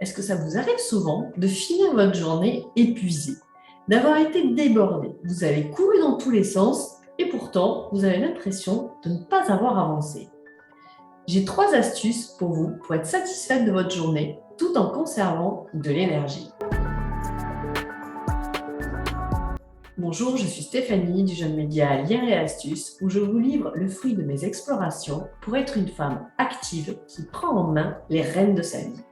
Est-ce que ça vous arrive souvent de finir votre journée épuisé, d'avoir été débordé? Vous avez couru dans tous les sens et pourtant, vous avez l'impression de ne pas avoir avancé. J'ai 3 astuces pour vous pour être satisfaite de votre journée tout en conservant de l'énergie. Bonjour, je suis Stéphanie du jeune média Liens et Astuces où je vous livre le fruit de mes explorations pour être une femme active qui prend en main les rênes de sa vie.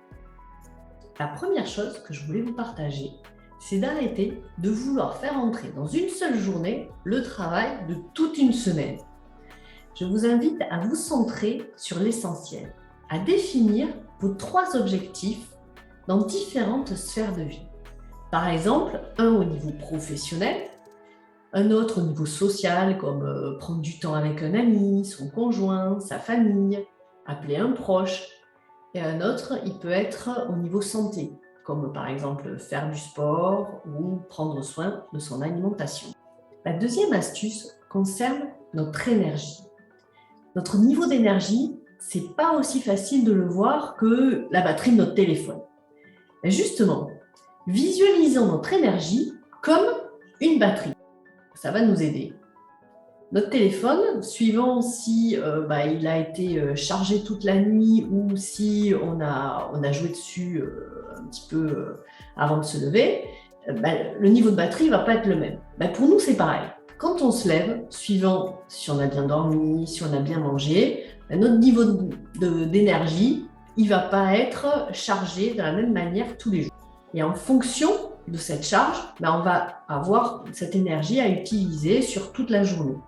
La première chose que je voulais vous partager, c'est d'arrêter de vouloir faire entrer dans une seule journée le travail de toute une semaine. Je vous invite à vous centrer sur l'essentiel, à définir vos 3 objectifs dans différentes sphères de vie. Par exemple, un au niveau professionnel, un autre au niveau social, comme prendre du temps avec un ami, son conjoint, sa famille, appeler un proche. Et un autre, il peut être au niveau santé, comme par exemple faire du sport ou prendre soin de son alimentation. La deuxième astuce concerne notre énergie. Notre niveau d'énergie, c'est pas aussi facile de le voir que la batterie de notre téléphone. Et justement, visualisons notre énergie comme une batterie. Ça va nous aider. Notre téléphone, suivant si il a été chargé toute la nuit ou si on a joué dessus un petit peu avant de se lever, le niveau de batterie ne va pas être le même. Pour nous, c'est pareil. Quand on se lève, suivant si on a bien dormi, si on a bien mangé, notre niveau d'énergie, il ne va pas être chargé de la même manière tous les jours. Et en fonction de cette charge, on va avoir cette énergie à utiliser sur toute la journée.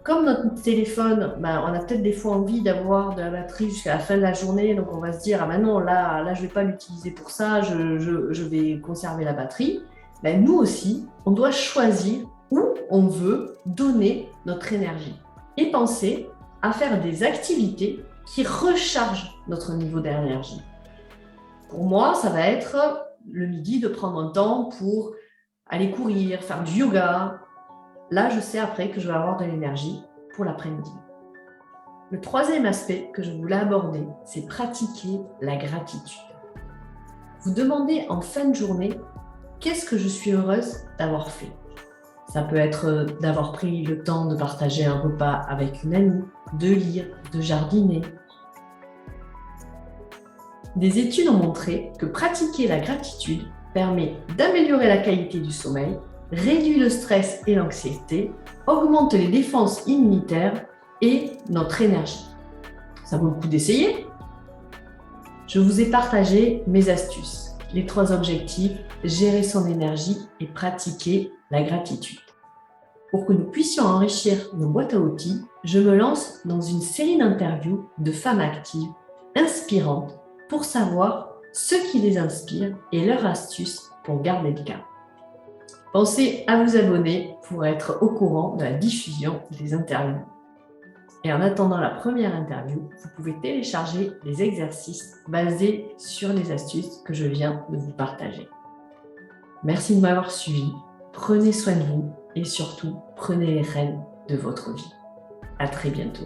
Comme notre téléphone, on a peut-être des fois envie d'avoir de la batterie jusqu'à la fin de la journée, donc on va se dire « Ah non, là je ne vais pas l'utiliser pour ça, je vais conserver la batterie ». Nous aussi, on doit choisir où on veut donner notre énergie et penser à faire des activités qui rechargent notre niveau d'énergie. Pour moi, ça va être le midi de prendre un temps pour aller courir, faire du yoga. Là, je sais après que je vais avoir de l'énergie pour l'après-midi. Le troisième aspect que je voulais aborder, c'est pratiquer la gratitude. Vous demandez en fin de journée, qu'est-ce que je suis heureuse d'avoir fait? Ça peut être d'avoir pris le temps de partager un repas avec une amie, de lire, de jardiner. Des études ont montré que pratiquer la gratitude permet d'améliorer la qualité du sommeil, réduit le stress et l'anxiété, augmente les défenses immunitaires et notre énergie. Ça vaut le coup d'essayer? Je vous ai partagé mes astuces, les 3 objectifs, gérer son énergie et pratiquer la gratitude. Pour que nous puissions enrichir nos boîtes à outils, je me lance dans une série d'interviews de femmes actives, inspirantes, pour savoir ce qui les inspire et leurs astuces pour garder le cap. Pensez à vous abonner pour être au courant de la diffusion des interviews. Et en attendant la première interview, vous pouvez télécharger les exercices basés sur les astuces que je viens de vous partager. Merci de m'avoir suivi, prenez soin de vous et surtout, prenez les rênes de votre vie. À très bientôt.